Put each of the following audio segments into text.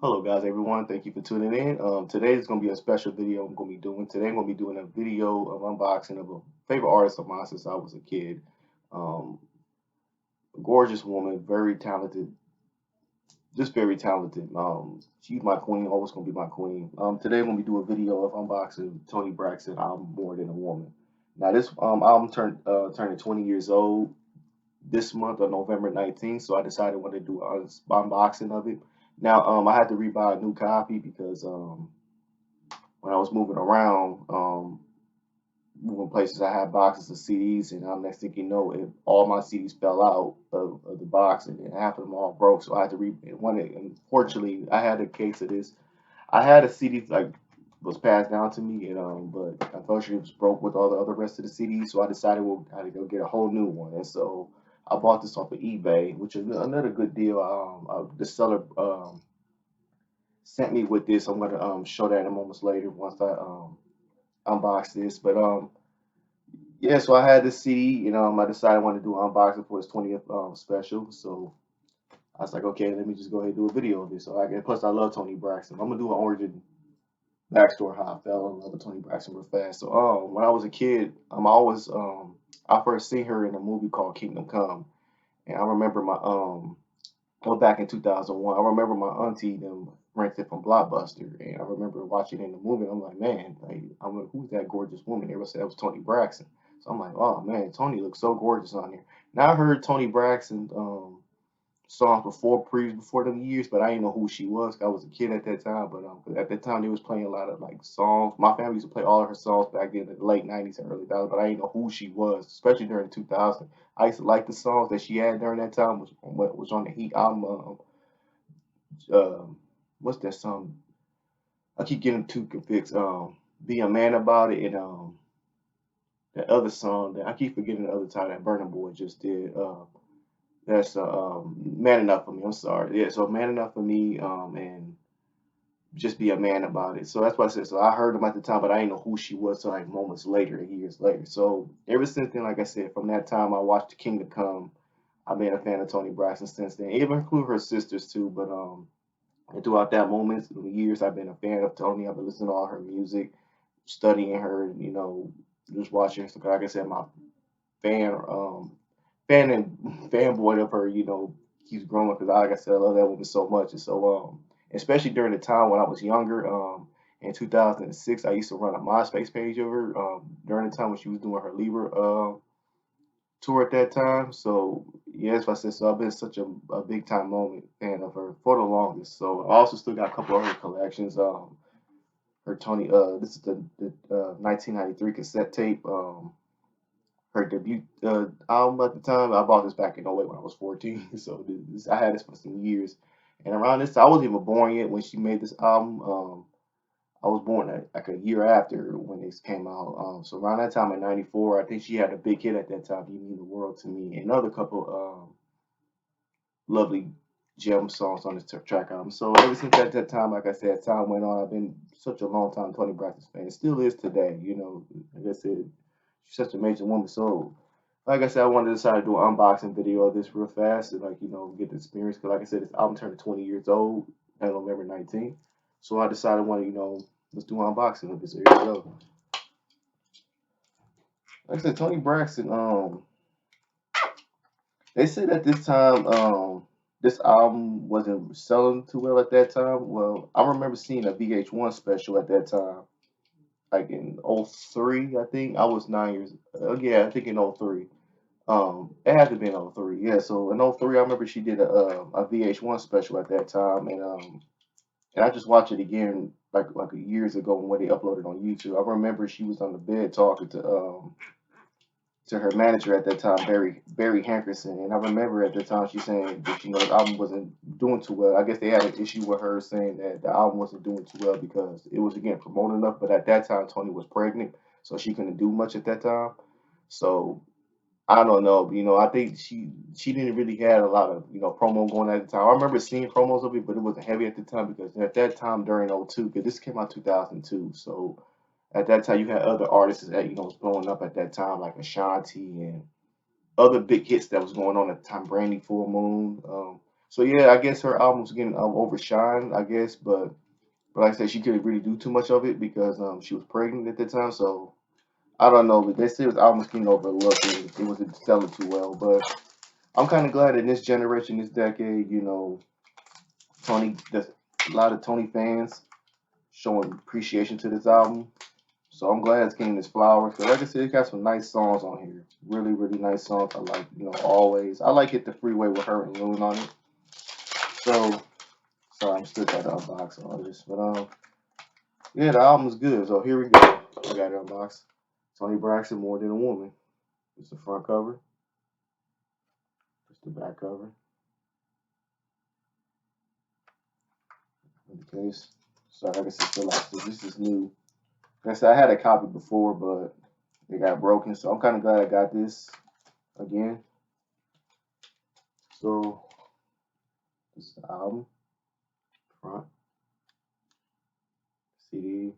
Hello guys, everyone. Thank you for tuning in. Today is going to be a special video I'm going to be doing. Today I'm going to be doing a video of unboxing of a favorite artist of mine since I was a kid. Um, a gorgeous woman, very talented, just very talented. She's my queen, always going to be my queen. Today I'm going to be doing a video of unboxing Toni Braxton album More Than a Woman. Now this album turning 20 years old this month on November 19th, so I decided I wanted to do an unboxing of it. Now, I had to rebuy a new copy because when I was moving around, moving places, I had boxes of CDs, and next thing you know, all my CDs fell out of the box, and then half of them all broke. So I had to one. Unfortunately, I had a case of this. I had a CD like was passed down to me, and but unfortunately, it was broke with all the other rest of the CDs. So I decided I had to go get a whole new one, and so I bought this off of eBay, which is another good deal. The seller sent me with this. I'm gonna show that in moments later once I unbox this. But yeah, so I had this CD, I decided I wanted to do an unboxing for its 20th special. So I was like, okay, let me just go ahead and do a video of this. So plus I love Toni Braxton. I'm gonna do an origin backstory how I fell in love with Toni Braxton real fast. So when I was a kid, I first seen her in a movie called Kingdom Come, and I remember back in 2001. I remember my auntie them rented it from Blockbuster, and I remember watching it in the movie. And I'm like, man, like, I'm like, who's that gorgeous woman? Everyone said it was Toni Braxton. So I'm like, oh man, Toni looks so gorgeous on there. Now I heard Toni Braxton songs before them years, but I didn't know who she was. I was a kid at that time, but 'cause at that time they was playing a lot of like songs. My family used to play all of her songs back in the late '90s and early 2000s, but I didn't know who she was, especially during 2000. I used to like the songs that she had during that time, which was on the Heat album. Um, what's that song? I keep getting too confused. Be a man about it, and that other song that I keep forgetting the other time that Burna Boy just did. That's man enough for me. I'm sorry. Yeah, so man enough for me. And just be a man about it. So that's what I said. So I heard him at the time, but I didn't know who she was till like moments later, years later. So ever since then, like I said, from that time I watched The Kingdom Come. I've been a fan of Toni Braxton since then. Even include her sisters too. But and throughout that moment, the years I've been a fan of Toni. I've been listening to all her music, studying her, just watching her. So like I said, my fan fan and fanboy of her, keeps growing because like I said, I love that woman so much. And so especially during the time when I was younger, in 2006, I used to run a MySpace page of her, during the time when she was doing her Libra tour at that time. So yeah, that's what I said. So I've been such a big time moment fan of her for the longest. So I also still got a couple of her collections. Her Tony, this is the 1993 cassette tape. Her debut album at the time. I bought this back in '08 when I was 14. So I had this for some years. And around this time, I wasn't even born yet when she made this album. I was born like a year after when this came out. So around that time in '94, I think she had a big hit at that time, "You Mean the World to Me," and another couple lovely gem songs on this track album. So ever since that time, like I said, time went on. I've been such a long time Toni Braxton fan. And still is today. Like I said, she's such a major woman. So like I said, I wanted to decide to do an unboxing video of this real fast and get the experience. Because like I said, this album turned 20 years old on November 19th. So I decided I want to let's do an unboxing of this. So here we go. Like I said, Toni Braxton. They said at this time, this album wasn't selling too well at that time. Well, I remember seeing a VH1 special at that time, like in '03, I think. I was 9 years. Yeah, I think in '03. It had to be in '03. Yeah, so in '03, I remember she did a VH1 special at that time, and I just watched it again like years ago when they uploaded on YouTube. I remember she was on the bed talking to her manager at that time, Barry Hankerson. And I remember at the time she saying that the album wasn't doing too well. I guess they had an issue with her saying that the album wasn't doing too well because it was again promoted enough. But at that time, Toni was pregnant, so she couldn't do much at that time. So I don't know. I think she didn't really had a lot of promo going at the time. I remember seeing promos of it, but it wasn't heavy at the time because at that time during '02, because this came out 2002, so at that time, you had other artists that was blowing up at that time, like Ashanti and other big hits that was going on at the time. Brandy Full Moon. So yeah, I guess her album's getting overshined, I guess, but like I said, she couldn't really do too much of it because she was pregnant at the time. So I don't know, but they say his album's getting overlooked and it wasn't selling too well. But I'm kind of glad in this generation, this decade, there's a lot of Tony fans showing appreciation to this album. So I'm glad it's getting this flowers. So like I said, it got some nice songs on here. Really, really nice songs. I like, Always. I like Hit the Freeway with her and Loon on it. So, sorry, I'm still trying to unbox all this. But, yeah, the album's good. So here we go. I got it unboxed. Toni Braxton, More Than a Woman. It's the front cover. It's the back cover. In the case. Sorry, like I said, still like this is new. Like I said, I had a copy before, but it got broken. So I'm kind of glad I got this again. So, this is the album. Front. CD.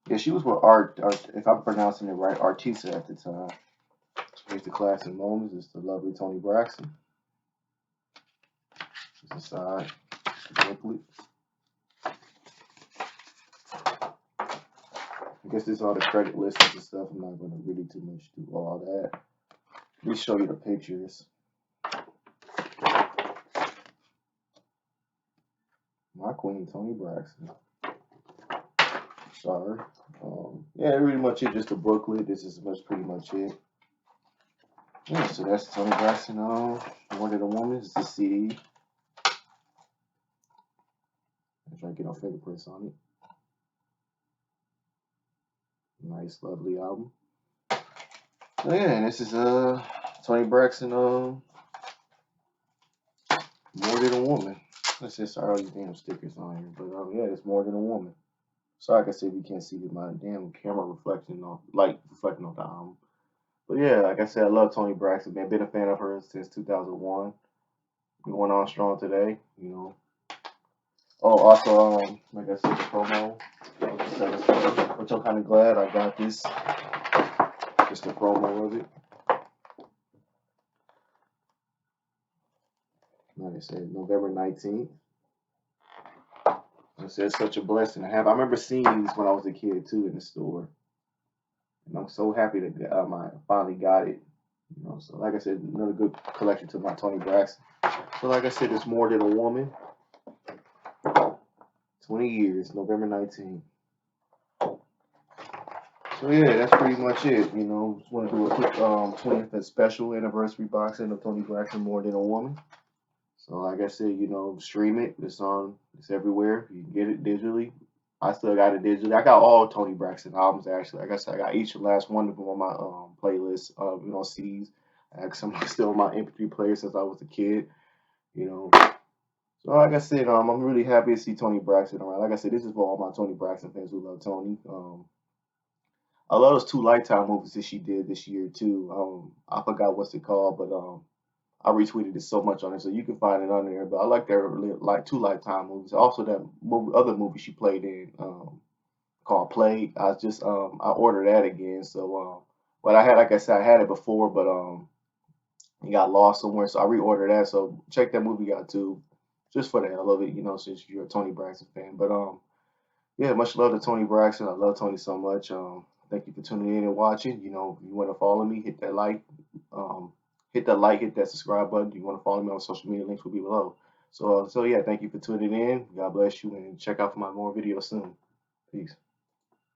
Yeah, she was with Art, if I'm pronouncing it right, Artisa at the time. Here's the classic moments. It's the lovely Toni Braxton. This is the side. The booklet. I guess this is all the credit lists and stuff. I'm not going to really too much do all that. Let me show you the pictures. My queen, Toni Braxton. Sorry. Yeah, pretty much it. Just a booklet. This is pretty much it. Yeah, so that's Toni Braxton. More Than a Woman. It's the CD. I'm trying to get our fingerprints on it. Nice, lovely album. So yeah, and this is Toni Braxton. More Than a Woman. Let's just start all these damn stickers on here, but yeah, it's More Than a Woman. Sorry, like I said, you can't see my damn camera reflecting off the album. But yeah, like I said, I love Toni Braxton. Man, been a fan of hers since 2001. Going on strong today, Oh, also, like I said, the promo, which I'm kind of glad I got this. Just the promo of it. Like I said, November 19th. I said, it's such a blessing to have. I remember seeing these when I was a kid too in the store, and I'm so happy that I finally got it. So like I said, another good collection to my Toni Braxton. So like I said, it's More Than a Woman. 20 years, November 19th. So yeah, that's pretty much it. Just want to do a quick 20th special anniversary boxing of Toni Braxton, More Than a Woman. So like I said, stream it. The song is everywhere. You can get it digitally. I still got it digitally. I got all Toni Braxton albums actually. Like I said, I got each and last one of them on my playlist. CDs. I have some still on my MP3 player since I was a kid. So like I said, I'm really happy to see Toni Braxton around. Like I said, this is for all my Toni Braxton fans who love Toni. I love those two Lifetime movies that she did this year too. I forgot what's it called, but I retweeted it so much on it, so you can find it on there. But I like their like two Lifetime movies. Also, that other movie she played in called Play. I ordered that again. So, but I had, like I said, I had it before, but it got lost somewhere, so I reordered that. So check that movie out too, just for the hell of it, since you're a Toni Braxton fan. But yeah, much love to Toni Braxton. I love Toni so much. Thank you for tuning in and watching. If you want to follow me, hit that like. Hit that subscribe button. If you want to follow me on social media, links will be below. So yeah, thank you for tuning in. God bless you, and check out for my more videos soon. Peace.